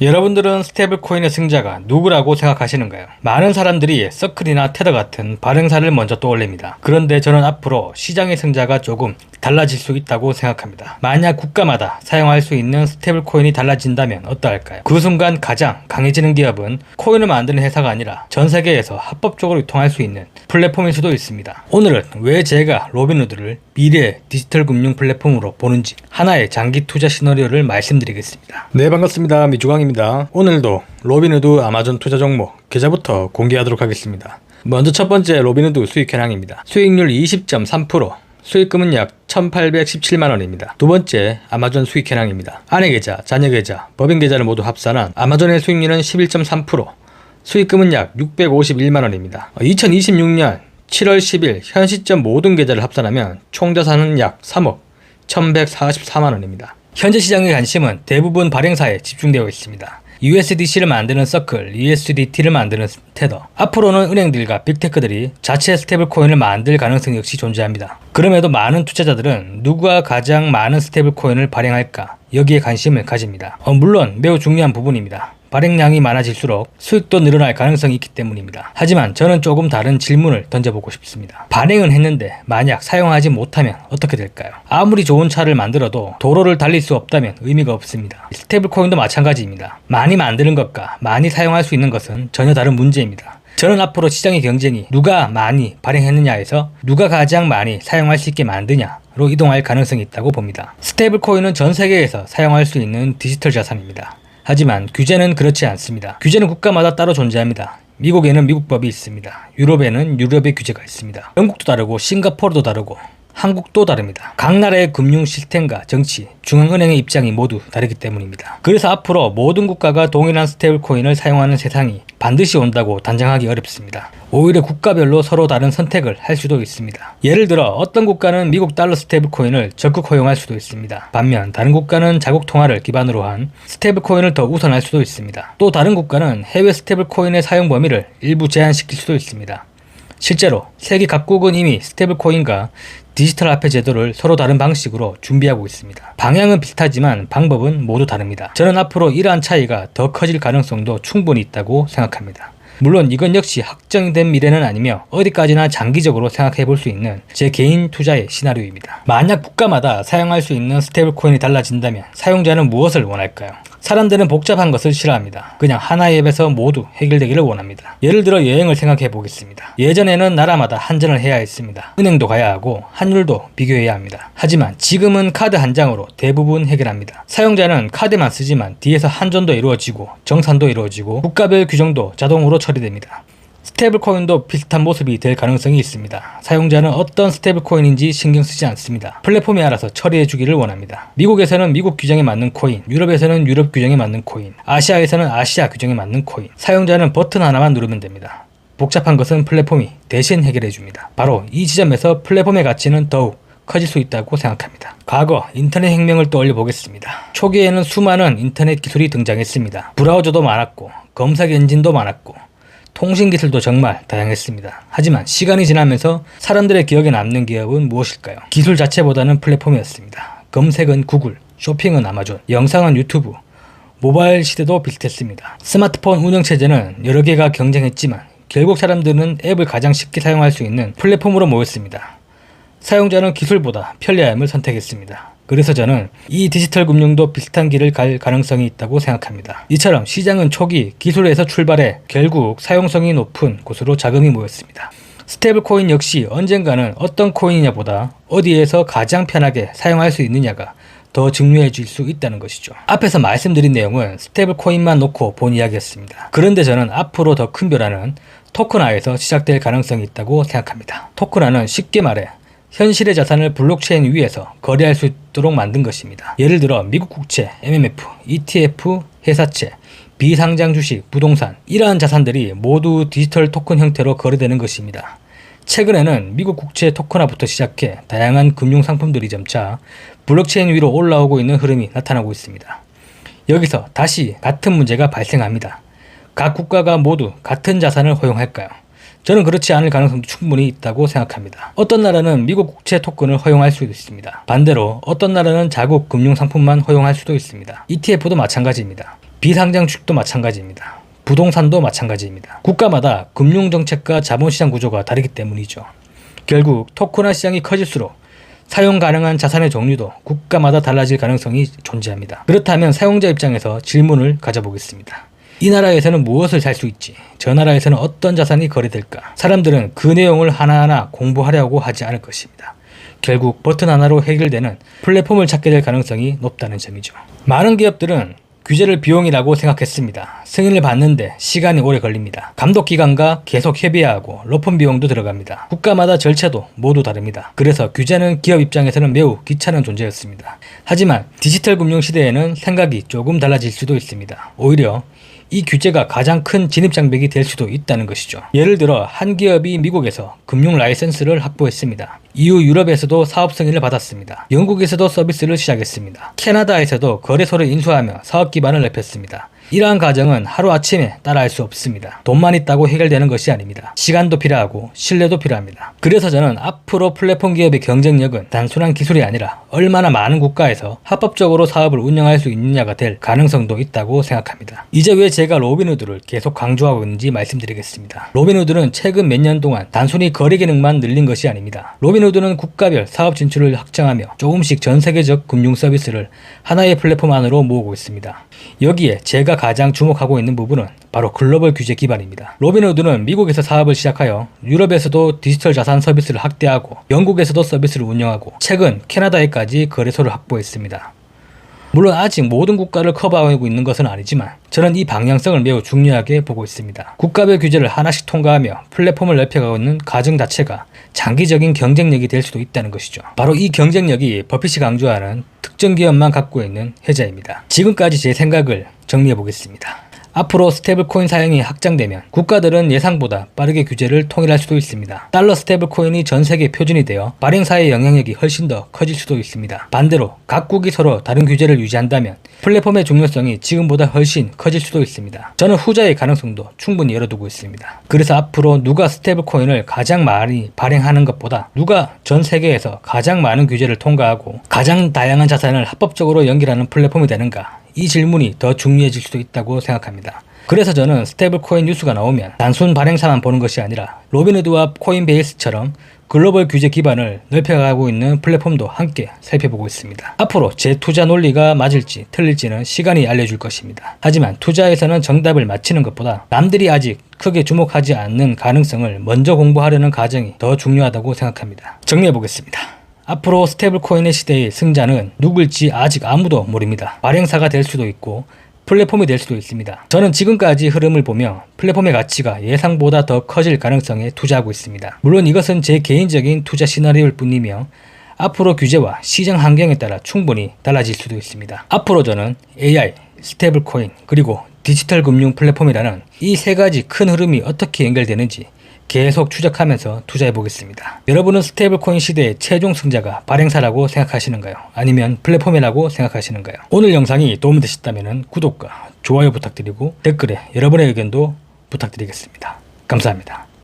여러분들은 스테이블코인의 승자가 누구라고 생각하시는가요? 많은 사람들이 서클이나 테더 같은 발행사를 먼저 떠올립니다. 그런데 저는 앞으로 시장의 승자가 조금 달라질 수 있다고 생각합니다. 만약 국가마다 사용할 수 있는 스테이블코인이 달라진다면 어떠할까요? 그 순간 가장 강해지는 기업은 코인을 만드는 회사가 아니라 전 세계에서 합법적으로 유통할 수 있는 플랫폼일 수도 있습니다. 오늘은 왜 제가 로빈후드를 미래의 디지털 금융 플랫폼으로 보는지 하나의 장기 투자 시나리오를 말씀드리겠습니다. 네, 반갑습니다. 미주광입니다. 오늘도 로빈후드 아마존 투자 종목 계좌부터 공개하도록 하겠습니다. 먼저 첫 번째 로빈후드 수익 현황입니다. 수익률 20.3%, 수익금은 약 1,817만원입니다. 두 번째 아마존 수익 현황입니다. 아내 계좌, 자녀 계좌, 법인 계좌를 모두 합산한 아마존의 수익률은 11.3%, 수익금은 약 651만원입니다. 2026년 7월 10일 현 시점 모든 계좌를 합산하면 총 자산은 약 3억 1144만원입니다. 현재 시장의 관심은 대부분 발행사에 집중되어 있습니다. USDC를 만드는 서클, USDT를 만드는 테더. 앞으로는 은행들과 빅테크들이 자체 스테이블코인을 만들 가능성이 역시 존재합니다. 그럼에도 많은 투자자들은 누가 가장 많은 스테이블코인을 발행할까 여기에 관심을 가집니다. 물론 매우 중요한 부분입니다. 발행량이 많아질수록 수익도 늘어날 가능성이 있기 때문입니다. 하지만 저는 조금 다른 질문을 던져보고 싶습니다. 발행은 했는데 만약 사용하지 못하면 어떻게 될까요? 아무리 좋은 차를 만들어도 도로를 달릴 수 없다면 의미가 없습니다. 스테이블코인도 마찬가지입니다. 많이 만드는 것과 많이 사용할 수 있는 것은 전혀 다른 문제입니다. 저는 앞으로 시장의 경쟁이 누가 많이 발행했느냐에서 누가 가장 많이 사용할 수 있게 만드냐로 이동할 가능성이 있다고 봅니다. 스테이블코인은 전 세계에서 사용할 수 있는 디지털 자산입니다. 하지만 규제는 그렇지 않습니다. 규제는 국가마다 따로 존재합니다. 미국에는 미국법이 있습니다. 유럽에는 유럽의 규제가 있습니다. 영국도 다르고 싱가포르도 다르고 한국도 다릅니다. 각 나라의 금융 시스템과 정치, 중앙은행의 입장이 모두 다르기 때문입니다. 그래서 앞으로 모든 국가가 동일한 스테이블코인을 사용하는 세상이 반드시 온다고 단정하기 어렵습니다. 오히려 국가별로 서로 다른 선택을 할 수도 있습니다. 예를 들어 어떤 국가는 미국 달러 스테이블코인을 적극 허용할 수도 있습니다. 반면 다른 국가는 자국 통화를 기반으로 한 스테이블코인을 더 우선할 수도 있습니다. 또 다른 국가는 해외 스테이블코인의 사용 범위를 일부 제한시킬 수도 있습니다. 실제로 세계 각국은 이미 스테이블코인과 디지털 화폐 제도를 서로 다른 방식으로 준비하고 있습니다. 방향은 비슷하지만 방법은 모두 다릅니다. 저는 앞으로 이러한 차이가 더 커질 가능성도 충분히 있다고 생각합니다. 물론 이건 역시 확정된 미래는 아니며 어디까지나 장기적으로 생각해 볼 수 있는 제 개인 투자의 시나리오입니다. 만약 국가마다 사용할 수 있는 스테이블코인이 달라진다면 사용자는 무엇을 원할까요? 사람들은 복잡한 것을 싫어합니다. 그냥 하나의 앱에서 모두 해결되기를 원합니다. 예를 들어 여행을 생각해 보겠습니다. 예전에는 나라마다 한전을 해야 했습니다. 은행도 가야 하고 환율도 비교해야 합니다. 하지만 지금은 카드 한 장으로 대부분 해결합니다. 사용자는 카드만 쓰지만 뒤에서 한전도 이루어지고 정산도 이루어지고 국가별 규정도 자동으로 처리됩니다. 스테이블코인도 비슷한 모습이 될 가능성이 있습니다. 사용자는 어떤 스테이블코인인지 신경 쓰지 않습니다. 플랫폼이 알아서 처리해 주기를 원합니다. 미국에서는 미국 규정에 맞는 코인, 유럽에서는 유럽 규정에 맞는 코인, 아시아에서는 아시아 규정에 맞는 코인. 사용자는 버튼 하나만 누르면 됩니다. 복잡한 것은 플랫폼이 대신 해결해 줍니다. 바로 이 지점에서 플랫폼의 가치는 더욱 커질 수 있다고 생각합니다. 과거 인터넷 혁명을 떠올려 보겠습니다. 초기에는 수많은 인터넷 기술이 등장했습니다. 브라우저도 많았고 검색 엔진도 많았고 통신 기술도 정말 다양했습니다. 하지만 시간이 지나면서 사람들의 기억에 남는 기업은 무엇일까요? 기술 자체보다는 플랫폼이었습니다. 검색은 구글, 쇼핑은 아마존, 영상은 유튜브, 모바일 시대도 비슷했습니다. 스마트폰 운영체제는 여러 개가 경쟁했지만 결국 사람들은 앱을 가장 쉽게 사용할 수 있는 플랫폼으로 모였습니다. 사용자는 기술보다 편리함을 선택했습니다. 그래서 저는 이 디지털 금융도 비슷한 길을 갈 가능성이 있다고 생각합니다. 이처럼 시장은 초기 기술에서 출발해 결국 사용성이 높은 곳으로 자금이 모였습니다. 스테이블코인 역시 언젠가는 어떤 코인이냐보다 어디에서 가장 편하게 사용할 수 있느냐가 더 중요해질 수 있다는 것이죠. 앞에서 말씀드린 내용은 스테이블코인만 놓고 본 이야기였습니다. 그런데 저는 앞으로 더 큰 변화는 토큰화에서 시작될 가능성이 있다고 생각합니다. 토큰화는 쉽게 말해 현실의 자산을 블록체인 위에서 거래할 수 있도록 만든 것입니다. 예를 들어 미국 국채, MMF, ETF, 회사채, 비상장 주식, 부동산 이러한 자산들이 모두 디지털 토큰 형태로 거래되는 것입니다. 최근에는 미국 국채 토큰화부터 시작해 다양한 금융 상품들이 점차 블록체인 위로 올라오고 있는 흐름이 나타나고 있습니다. 여기서 다시 같은 문제가 발생합니다. 각 국가가 모두 같은 자산을 허용할까요? 저는 그렇지 않을 가능성도 충분히 있다고 생각합니다. 어떤 나라는 미국 국채 토큰을 허용할 수도 있습니다. 반대로 어떤 나라는 자국 금융상품만 허용할 수도 있습니다. ETF도 마찬가지입니다. 비상장 주식도 마찬가지입니다. 부동산도 마찬가지입니다. 국가마다 금융정책과 자본시장 구조가 다르기 때문이죠. 결국 토큰화 시장이 커질수록 사용 가능한 자산의 종류도 국가마다 달라질 가능성이 존재합니다. 그렇다면 사용자 입장에서 질문을 가져보겠습니다. 이 나라에서는 무엇을 살 수 있지? 저 나라에서는 어떤 자산이 거래될까? 사람들은 그 내용을 하나하나 공부하려고 하지 않을 것입니다. 결국 버튼 하나로 해결되는 플랫폼을 찾게 될 가능성이 높다는 점이죠. 많은 기업들은 규제를 비용이라고 생각했습니다. 승인을 받는데 시간이 오래 걸립니다. 감독기관과 계속 협의해야 하고 로펌 비용도 들어갑니다. 국가마다 절차도 모두 다릅니다. 그래서 규제는 기업 입장에서는 매우 귀찮은 존재였습니다. 하지만 디지털 금융 시대에는 생각이 조금 달라질 수도 있습니다. 오히려 이 규제가 가장 큰 진입장벽이 될 수도 있다는 것이죠. 예를 들어 한 기업이 미국에서 금융 라이선스를 확보했습니다. 이후 유럽에서도 사업 승인을 받았습니다. 영국에서도 서비스를 시작했습니다. 캐나다에서도 거래소를 인수하며 사업 기반을 넓혔습니다. 이러한 과정은 하루아침에 따라할 수 없습니다. 돈만 있다고 해결되는 것이 아닙니다. 시간도 필요하고 신뢰도 필요합니다. 그래서 저는 앞으로 플랫폼 기업의 경쟁력은 단순한 기술이 아니라 얼마나 많은 국가에서 합법적으로 사업을 운영할 수 있느냐가 될 가능성도 있다고 생각합니다. 이제 왜 제가 로빈후드를 계속 강조하고 있는지 말씀드리겠습니다. 로빈후드는 최근 몇 년 동안 단순히 거래 기능만 늘린 것이 아닙니다. 로빈후드는 국가별 사업 진출을 확장하며 조금씩 전 세계적 금융 서비스를 하나의 플랫폼 안으로 모으고 있습니다. 여기에 제가 가장 주목하고 있는 부분은 바로 글로벌 규제 기반입니다. 로빈후드는 미국에서 사업을 시작하여 유럽에서도 디지털 자산 서비스를 확대하고 영국에서도 서비스를 운영하고 최근 캐나다에까지 거래소를 확보했습니다. 물론 아직 모든 국가를 커버하고 있는 것은 아니지만 저는 이 방향성을 매우 중요하게 보고 있습니다. 국가별 규제를 하나씩 통과하며 플랫폼을 넓혀가고 있는 과정 자체가 장기적인 경쟁력이 될 수도 있다는 것이죠. 바로 이 경쟁력이 버핏이 강조하는 특정 기업만 갖고 있는 혜자입니다. 지금까지 제 생각을 정리해 보겠습니다. 앞으로 스테이블코인 사용이 확장되면 국가들은 예상보다 빠르게 규제를 통일할 수도 있습니다. 달러 스테이블코인이 전 세계 표준이 되어 발행사의 영향력이 훨씬 더 커질 수도 있습니다. 반대로 각국이 서로 다른 규제를 유지한다면 플랫폼의 중요성이 지금보다 훨씬 커질 수도 있습니다. 저는 후자의 가능성도 충분히 열어두고 있습니다. 그래서 앞으로 누가 스테이블코인을 가장 많이 발행하는 것보다 누가 전 세계에서 가장 많은 규제를 통과하고 가장 다양한 자산을 합법적으로 연결하는 플랫폼이 되는가, 이 질문이 더 중요해질 수도 있다고 생각합니다. 그래서 저는 스테이블코인 뉴스가 나오면 단순 발행사만 보는 것이 아니라 로빈후드와 코인베이스처럼 글로벌 규제 기반을 넓혀가고 있는 플랫폼도 함께 살펴보고 있습니다. 앞으로 제 투자 논리가 맞을지 틀릴지는 시간이 알려줄 것입니다. 하지만 투자에서는 정답을 맞히는 것보다 남들이 아직 크게 주목하지 않는 가능성을 먼저 공부하려는 과정이 더 중요하다고 생각합니다. 정리해보겠습니다. 앞으로 스테이블코인의 시대의 승자는 누굴지 아직 아무도 모릅니다. 발행사가 될 수도 있고 플랫폼이 될 수도 있습니다. 저는 지금까지 흐름을 보며 플랫폼의 가치가 예상보다 더 커질 가능성에 투자하고 있습니다. 물론 이것은 제 개인적인 투자 시나리오일 뿐이며 앞으로 규제와 시장 환경에 따라 충분히 달라질 수도 있습니다. 앞으로 저는 AI, 스테이블코인, 그리고 디지털 금융 플랫폼이라는 이 세 가지 큰 흐름이 어떻게 연결되는지 계속 추적하면서 투자해 보겠습니다. 여러분은 스테이블코인 시대의 최종 승자가 발행사라고 생각하시는가요? 아니면 플랫폼이라고 생각하시는가요? 오늘 영상이 도움되셨다면 구독과 좋아요 부탁드리고 댓글에 여러분의 의견도 부탁드리겠습니다. 감사합니다.